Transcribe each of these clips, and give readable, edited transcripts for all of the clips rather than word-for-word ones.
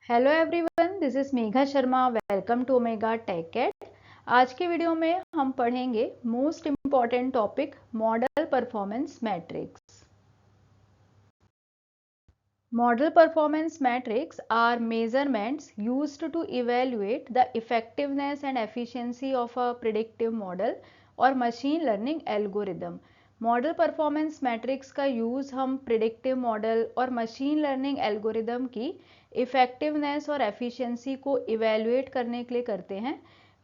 Hello everyone, this is Megha Sharma. Welcome to Omega Tech Ed. आज के video में हम पढ़ेंगे most important topic model performance metrics. Model performance metrics are measurements used to evaluate the effectiveness and efficiency of a predictive model और machine learning algorithm। Model performance matrix का use हम predictive model और machine learning algorithm की effectiveness और efficiency को evaluate करने के लिए करते हैं।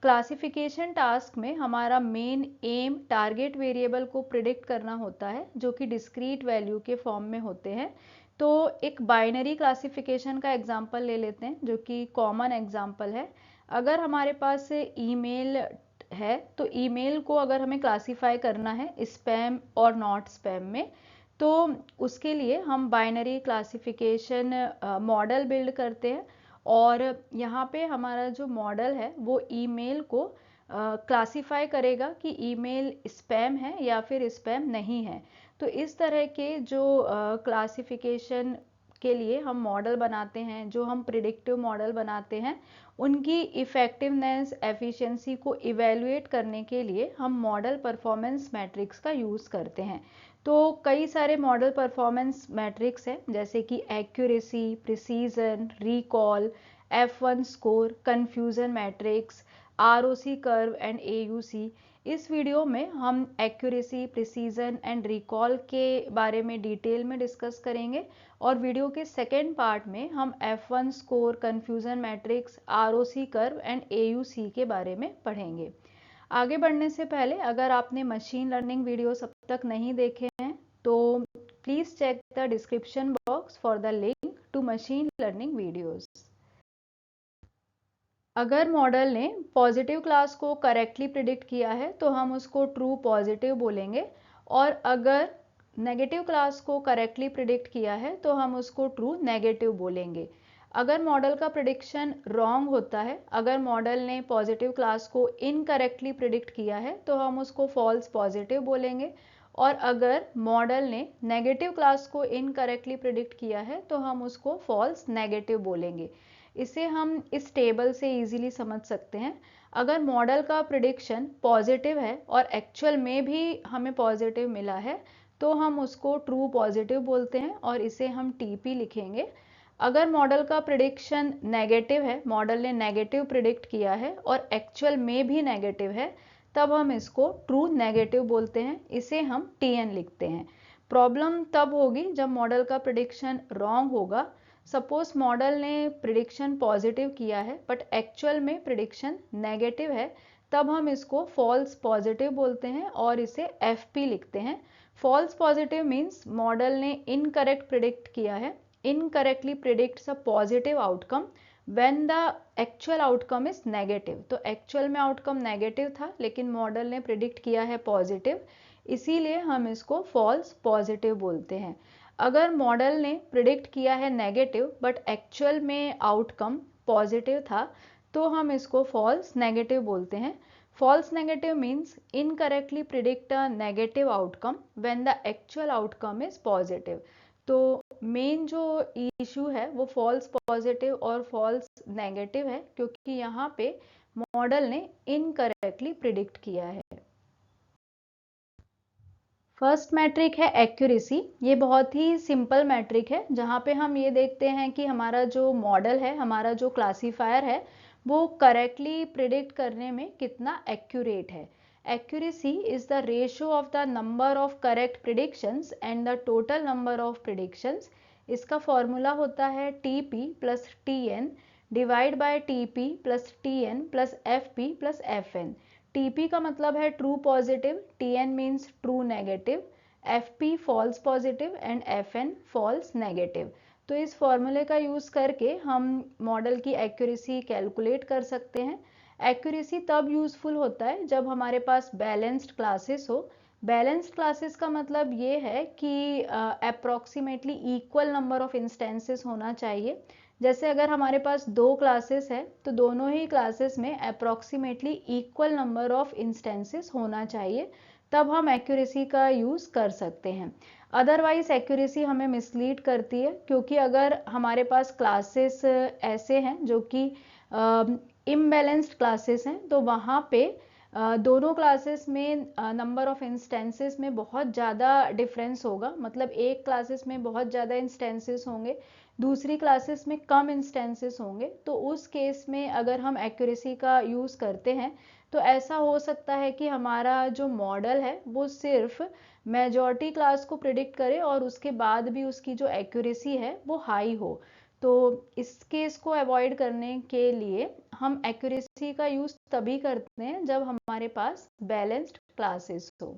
क्लासिफिकेशन टास्क में हमारा मेन एम टारगेट वेरिएबल को प्रिडिक्ट करना होता है जो कि डिस्क्रीट वैल्यू के फॉर्म में होते हैं। तो एक बाइनरी क्लासिफिकेशन का एग्जांपल ले लेते हैं जो कि कॉमन एग्जांपल है। अगर हमारे पास ईमेल है तो ईमेल को अगर हमें क्लासिफाई करना है स्पैम और नॉट स्पैम में, तो उसके लिए हम बाइनरी क्लासिफिकेशन मॉडल बिल्ड करते हैं और यहाँ पे हमारा जो मॉडल है वो ईमेल को क्लासिफाई करेगा कि ईमेल स्पैम है या फिर स्पैम नहीं है। तो इस तरह के जो क्लासिफिकेशन के लिए हम मॉडल बनाते हैं, जो हम प्रिडिक्टिव मॉडल बनाते हैं, उनकी इफ़ेक्टिवनेस एफिशिएंसी को इवेल्युएट करने के लिए हम मॉडल परफॉर्मेंस मैट्रिक्स का यूज़ करते हैं। तो कई सारे मॉडल परफॉर्मेंस मैट्रिक्स हैं जैसे कि accuracy, precision, recall, F1 score, confusion matrix, ROC curve and AUC। इस वीडियो में हम एक्यूरेसी, प्रिसीजन एंड रिकॉल के बारे में डिटेल में डिस्कस करेंगे और वीडियो के सेकेंड पार्ट में हम F1 score, confusion matrix, ROC curve and AUC के बारे में पढ़ेंगे। आगे बढ़ने से पहले अगर आपने मशीन लर्निंग वीडियोस अब तक नहीं देखे हैं तो please check the description box for the link to machine learning videos. अगर मॉडल ने पॉजिटिव क्लास को करेक्टली प्रिडिक्ट किया है तो हम उसको ट्रू पॉजिटिव बोलेंगे, और अगर नेगेटिव क्लास को करेक्टली प्रिडिक्ट किया है तो हम उसको ट्रू नेगेटिव बोलेंगे। अगर मॉडल का प्रिडिक्शन रॉन्ग होता है, अगर मॉडल ने पॉजिटिव क्लास को इनकरेक्टली प्रिडिक्ट किया है तो हम उसको फॉल्स पॉजिटिव बोलेंगे, और अगर मॉडल ने नेगेटिव क्लास को इनकरेक्टली प्रिडिक्ट किया है तो हम उसको फॉल्स नेगेटिव बोलेंगे। इसे हम इस टेबल से इजीली समझ सकते हैं। अगर मॉडल का प्रिडिक्शन पॉजिटिव है और एक्चुअल में भी हमें पॉजिटिव मिला है तो हम उसको ट्रू पॉजिटिव बोलते हैं और इसे हम TP लिखेंगे। अगर मॉडल का प्रिडिक्शन नेगेटिव है, मॉडल ने नेगेटिव प्रिडिक्ट किया है और एक्चुअल में भी नेगेटिव है, तब हम इसको ट्रू नेगेटिव बोलते हैं, इसे हम TN लिखते हैं। प्रॉब्लम तब होगी जब मॉडल का प्रिडिक्शन रॉन्ग होगा। सपोज मॉडल ने प्रिडिक्शन पॉजिटिव किया है बट एक्चुअल में प्रिडिक्शन नेगेटिव है, तब हम इसको फॉल्स पॉजिटिव बोलते हैं और इसे FP लिखते हैं। फॉल्स पॉजिटिव मीन्स मॉडल ने इनकरेक्ट प्रिडिक्ट किया है, incorrectly predicts a positive outcome when the actual outcome is negative. तो एक्चुअल में आउटकम नेगेटिव था लेकिन मॉडल ने प्रिडिक्ट किया है पॉजिटिव, इसीलिए हम इसको फॉल्स पॉजिटिव बोलते हैं। अगर मॉडल ने प्रिडिक्ट किया है नेगेटिव बट एक्चुअल में आउटकम पॉजिटिव था तो हम इसको फॉल्स नेगेटिव बोलते हैं। False negative means incorrectly predict a negative outcome when the actual outcome is positive. तो मेन जो इशू है वो फॉल्स पॉजिटिव और फॉल्स नेगेटिव है क्योंकि यहाँ पे मॉडल ने इनकरेक्टली प्रिडिक्ट किया है। फर्स्ट मैट्रिक है एक्यूरेसी। ये बहुत ही सिंपल मैट्रिक है जहाँ पे हम ये देखते हैं कि हमारा जो मॉडल है, हमारा जो क्लासीफायर है, वो करेक्टली प्रिडिक्ट करने में कितना एक्यूरेट है। Accuracy is the ratio of the number of correct predictions and the total number of predictions. इसका फॉर्मूला होता है TP plus TN divide by TP plus TN plus FP plus FN। TP का मतलब है true positive, TN means true negative, FP false positive and FN false negative. तो इस फॉर्मूले का यूज़ करके हम मॉडल की एक्यूरेसी कैलकुलेट कर सकते हैं। एक्यूरेसी तब यूज़फुल होता है जब हमारे पास बैलेंस्ड क्लासेस हो। बैलेंस्ड क्लासेस का मतलब ये है कि approximately equal number of instances होना चाहिए। जैसे अगर हमारे पास दो क्लासेस है तो दोनों ही क्लासेस में approximately equal number of instances होना चाहिए, तब हम एक्यूरेसी का यूज़ कर सकते हैं। अदरवाइज एक्यूरेसी हमें मिसलीड करती है, क्योंकि अगर हमारे पास क्लासेस ऐसे हैं जो कि इम्बैलेंस्ड क्लासेस हैं, तो वहाँ पे दोनों क्लासेस में नंबर ऑफ इंस्टेंसेस में बहुत ज़्यादा डिफरेंस होगा। मतलब एक क्लासेस में बहुत ज़्यादा इंस्टेंसेस होंगे, दूसरी क्लासेस में कम इंस्टेंसेस होंगे। तो उस केस में अगर हम एक्यूरेसी का यूज़ करते हैं तो ऐसा हो सकता है कि हमारा जो मॉडल है वो सिर्फ मेजॉरिटी क्लास को प्रिडिक्ट करे और उसके बाद भी उसकी जो एक्यूरेसी है वो हाई हो। तो इस केस को अवॉइड करने के लिए हम एक्यूरेसी का यूज़ तभी करते हैं जब हमारे पास बैलेंस्ड क्लासेस हो।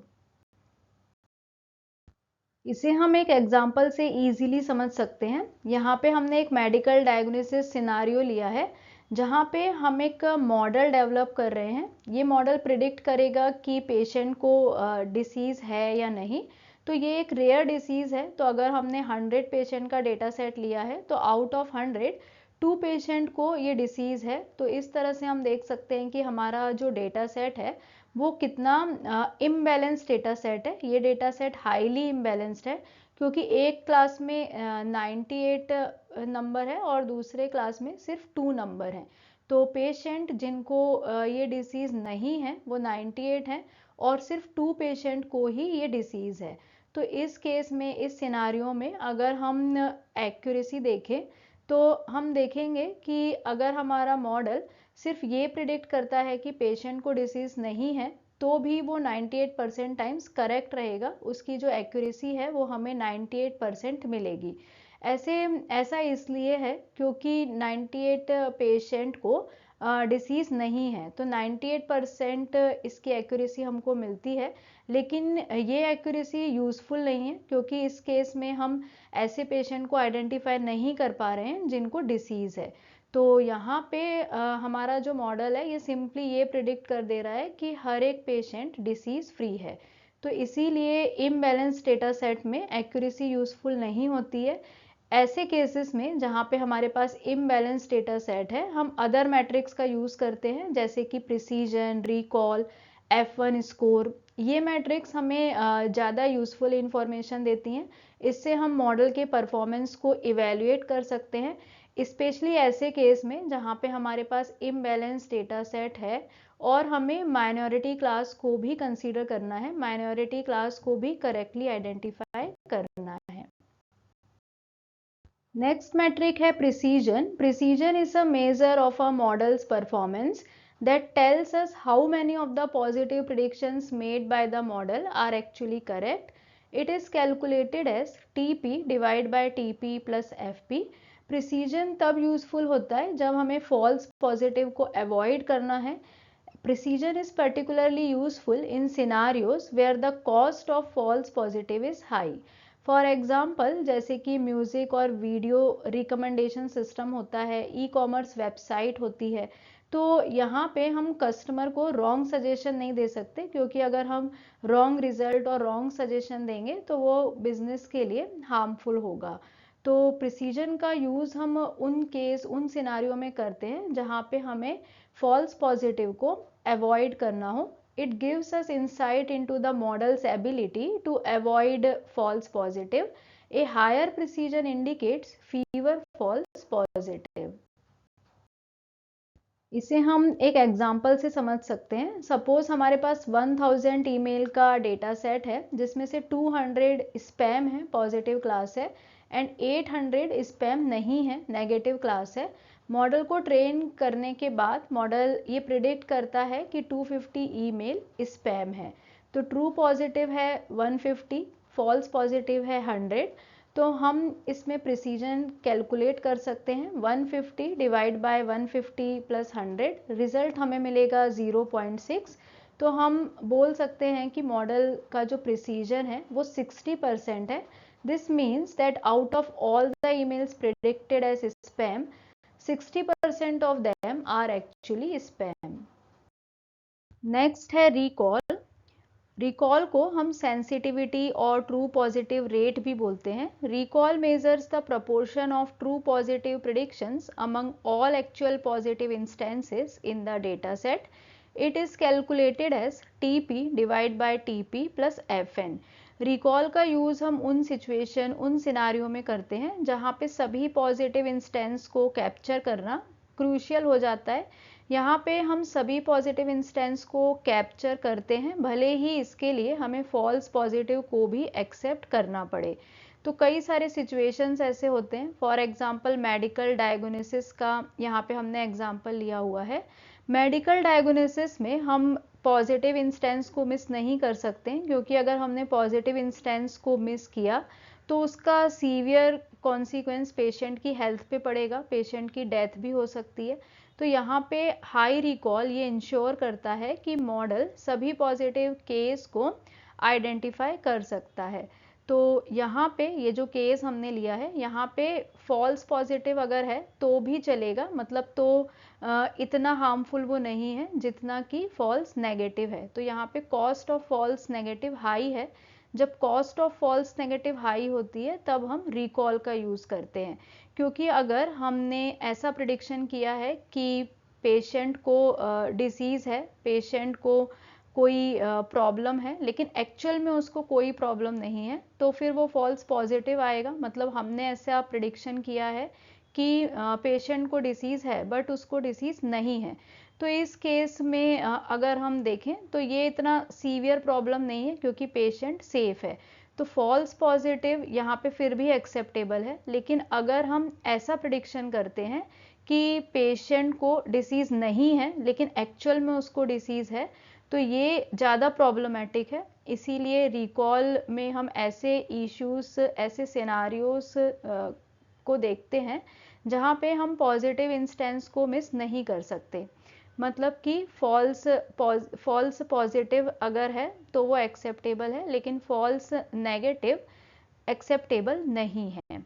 इसे हम एक एग्जाम्पल से इजीली समझ सकते हैं। यहाँ पे हमने एक मेडिकल डायग्नोसिस सिनारियो लिया है, जहाँ पे हम एक मॉडल डेवलप कर रहे हैं। ये मॉडल प्रिडिक्ट करेगा कि पेशेंट को डिसीज़ है या नहीं। तो ये एक रेयर डिसीज़ है, तो अगर हमने 100 पेशेंट का डेटा सेट लिया है तो आउट ऑफ 100 2 पेशेंट को ये डिसीज़ है। तो इस तरह से हम देख सकते हैं कि हमारा जो डेटा सेट है वो कितना इम्बैलेंस डेटा सेट है। ये डेटा सेट हाईली इम्बैलेंस्ड है, क्योंकि एक क्लास में 98 नंबर है और दूसरे क्लास में सिर्फ 2 नंबर हैं। तो पेशेंट जिनको ये डिसीज़ नहीं है वो 98 हैं और सिर्फ 2 पेशेंट को ही ये डिसीज़ है। तो इस केस में, इस सिनारियो में अगर हम एक्यूरेसी देखें तो हम देखेंगे कि अगर हमारा मॉडल सिर्फ ये प्रिडिक्ट करता है कि पेशेंट को डिसीज़ नहीं है, तो भी वो 98% टाइम्स करेक्ट रहेगा। उसकी जो एक्यूरेसी है वो हमें 98% मिलेगी। ऐसा इसलिए है क्योंकि 98 पेशेंट को डिसीज़ नहीं है, तो 98% इसकी एक्यूरेसी हमको मिलती है। लेकिन ये एक्यूरेसी यूज़फुल नहीं है, क्योंकि इस केस में हम ऐसे पेशेंट को आइडेंटिफाई नहीं कर पा रहे हैं जिनको डिसीज़ है। तो यहाँ पे हमारा जो मॉडल है ये सिंपली ये प्रिडिक्ट कर दे रहा है कि हर एक पेशेंट डिसीज़ फ्री है। तो इसीलिए इम्बैलेंस डेटा सेट में एक्यूरेसी यूज़फुल नहीं होती है। ऐसे केसेस में जहाँ पे हमारे पास इम्बैलेंस डेटा सेट है, हम अदर मैट्रिक्स का यूज़ करते हैं, जैसे कि प्रिसीजन, रिकॉल, F1 स्कोर। ये मैट्रिक्स हमें ज़्यादा यूज़फुल इंफॉर्मेशन देती हैं। इससे हम मॉडल के परफॉर्मेंस को इवेल्युएट कर सकते हैं, स्पेशली ऐसे केस में जहाँ पे हमारे पास इम्बैलेंस डेटा सेट है और हमें माइनॉरिटी क्लास को भी कंसीडर करना है, माइनॉरिटी क्लास को भी करेक्टली आइडेंटिफाई करना है। नेक्स्ट मैट्रिक है precision. Precision is a measure of a models performance that tells us how many of the positive predictions made by the model are actually correct. It is calculated as TP divided by TP plus FP. Precision तब useful होता है जब हमें false positive को avoid करना है। Precision is particularly useful in scenarios where the cost of false positive is high. For example, जैसे कि म्यूज़िक और वीडियो रिकमेंडेशन सिस्टम होता है, ई कॉमर्स वेबसाइट होती है। तो यहाँ पे हम कस्टमर को रॉन्ग सजेशन नहीं दे सकते, क्योंकि अगर हम रॉन्ग रिजल्ट और रॉन्ग सजेशन देंगे तो वो बिजनेस के लिए हार्मफुल होगा। तो प्रिसीजन का यूज़ हम उन सिनारियों में करते हैं जहाँ पे हमें फॉल्स पॉजिटिव को अवॉइड करना हो। It gives us insight into the model's ability to avoid false positive. A higher precision indicates fewer false positive. इसे हम एक एग्जाम्पल से समझ सकते हैं। सपोज हमारे पास 1000 ईमेल का डेटा सेट है, जिसमें से 200 स्पैम है, पॉजिटिव क्लास है, एंड 800 स्पैम नहीं है, नेगेटिव क्लास है। मॉडल को ट्रेन करने के बाद मॉडल ये प्रिडिक्ट करता है कि 250 ईमेल स्पैम है। तो ट्रू पॉजिटिव है 150, फॉल्स पॉजिटिव है 100। तो हम इसमें प्रिसीजन कैलकुलेट कर सकते हैं। 150 डिवाइड बाय 150 प्लस 100, रिजल्ट हमें मिलेगा 0.6। तो हम बोल सकते हैं कि मॉडल का जो प्रिसीजन है वो 60% है। This means that out of all the emails predicted as spam, 60% of them are actually spam. Next है रिकॉल। रिकॉल को हम सेंसिटिविटी और ट्रू पॉजिटिव रेट भी बोलते हैं। Recall measures the proportion of true positive predictions among all actual positive instances in the data set. It is calculated as TP divide by TP plus FN। Recall का use हम उन situation, उन scenario में करते हैं जहाँ पे सभी पॉजिटिव इंस्टेंस को कैप्चर करना क्रूशियल हो जाता है। यहाँ पे हम सभी पॉजिटिव इंस्टेंस को कैप्चर करते हैं, भले ही इसके लिए हमें फॉल्स पॉजिटिव को भी एक्सेप्ट करना पड़े। तो कई सारे सिचुएशंस ऐसे होते हैं। फॉर एग्जांपल मेडिकल डायग्नोसिस का यहाँ पे हमने एग्जांपल लिया हुआ है। मेडिकल डायग्नोसिस में हम पॉजिटिव इंस्टेंस को मिस नहीं कर सकते हैं, क्योंकि अगर हमने पॉजिटिव इंस्टेंस को मिस किया तो उसका सीवियर कॉन्सिक्वेंस पेशेंट की हेल्थ पे पड़ेगा, पेशेंट की डेथ भी हो सकती है। तो यहाँ पे हाई रिकॉल ये इंश्योर करता है कि मॉडल सभी पॉजिटिव केस को आइडेंटिफाई कर सकता है। तो यहाँ पे ये जो केस हमने लिया है, यहाँ पे फॉल्स पॉजिटिव अगर है तो भी चलेगा, मतलब तो इतना हार्मफुल वो नहीं है जितना कि फॉल्स नेगेटिव है। तो यहाँ पे cost of false negative high है। जब cost of false negative high होती है तब हम रिकॉल का यूज़ करते हैं, क्योंकि अगर हमने ऐसा प्रिडिक्शन किया है कि पेशेंट को डिसीज़ है, पेशेंट को कोई प्रॉब्लम है, लेकिन एक्चुअल में उसको कोई प्रॉब्लम नहीं है, तो फिर वो फॉल्स पॉजिटिव आएगा। मतलब हमने ऐसा प्रिडिक्शन किया है कि पेशेंट को डिसीज़ है बट उसको डिसीज़ नहीं है। तो इस केस में अगर हम देखें तो ये इतना सीवियर प्रॉब्लम नहीं है, क्योंकि पेशेंट सेफ है। तो फॉल्स पॉजिटिव यहाँ पे फिर भी एक्सेप्टेबल है। लेकिन अगर हम ऐसा प्रिडिक्शन करते हैं कि पेशेंट को डिसीज़ नहीं है लेकिन एक्चुअल में उसको डिसीज़ है, तो ये ज़्यादा प्रॉब्लमेटिक है। इसीलिए रिकॉल में हम ऐसे इश्यूज, ऐसे सिनारियोस को देखते हैं जहाँ पे हम पॉजिटिव इंस्टेंस को मिस नहीं कर सकते। मतलब कि फॉल्स पॉजिटिव अगर है तो वो एक्सेप्टेबल है, लेकिन फॉल्स नेगेटिव एक्सेप्टेबल नहीं है।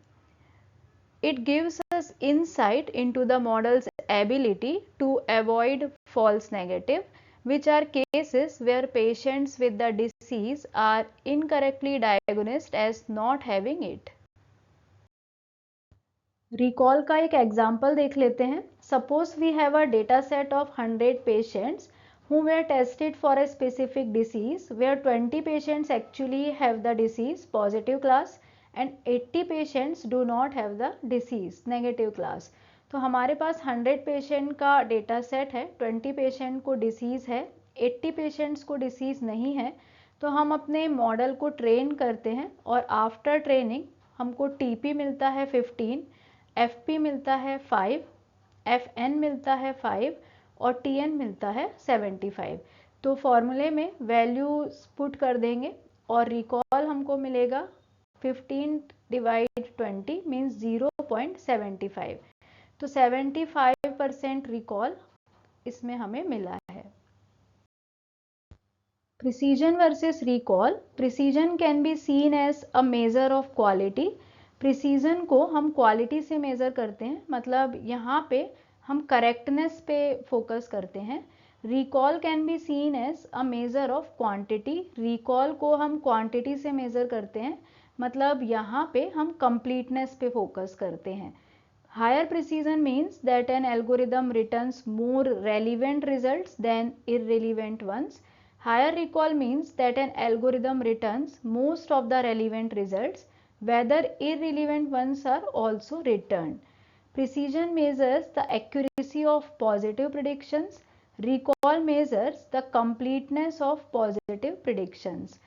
It gives us insight into the model's ability to avoid false negative, which are cases where patients with the disease are incorrectly diagnosed as not having it. Recall का एक example देख लेते हैं। Suppose we have a data set of 100 patients who were tested for a specific disease, where 20 patients actually have the disease positive class and 80 patients do not have the disease negative class. तो हमारे पास 100 patient का data set है, 20 patient को disease है, 80 patients को disease नहीं है। तो हम अपने मॉडल को ट्रेन करते हैं और आफ्टर ट्रेनिंग हमको टीपी मिलता है 15, एफपी मिलता है 5, एफएन मिलता है 5 और टीएन मिलता है 75। तो फॉर्मूले में वैल्यूज पुट कर देंगे और रिकॉल हमको मिलेगा 15 डिवाइड 20 मीन्स 0.75। तो 75% रिकॉल इसमें हमें मिला है। Precision versus recall. Precision can be seen as a measure of quality. Precision को हम क्वालिटी से मेज़र करते हैं, मतलब यहाँ पे हम करेक्टनेस पे फोकस करते हैं। Recall can be seen as a measure of quantity. Recall को हम क्वांटिटी से मेज़र करते हैं, मतलब यहाँ पे हम कंप्लीटनेस पे फोकस करते हैं। Higher precision means that an algorithm returns more relevant results than irrelevant ones. Higher recall means that an algorithm returns most of the relevant results, whether irrelevant ones are also returned. Precision measures the accuracy of positive predictions. Recall measures the completeness of positive predictions.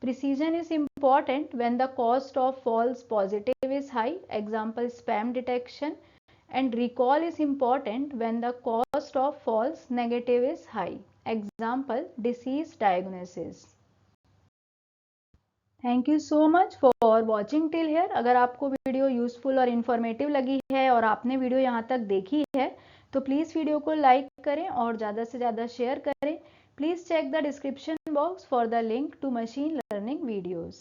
Precision is important when the cost of false positive is high, example spam detection, and recall is important when the cost of false negative is high, example disease diagnosis. Thank you so much for watching till here. अगर आपको video useful और informative लगी है और आपने video यहाँ तक देखी है तो प्लीज़ वीडियो को लाइक करें और ज़्यादा से ज़्यादा शेयर करें। Please check the description box for the link to machine learning videos.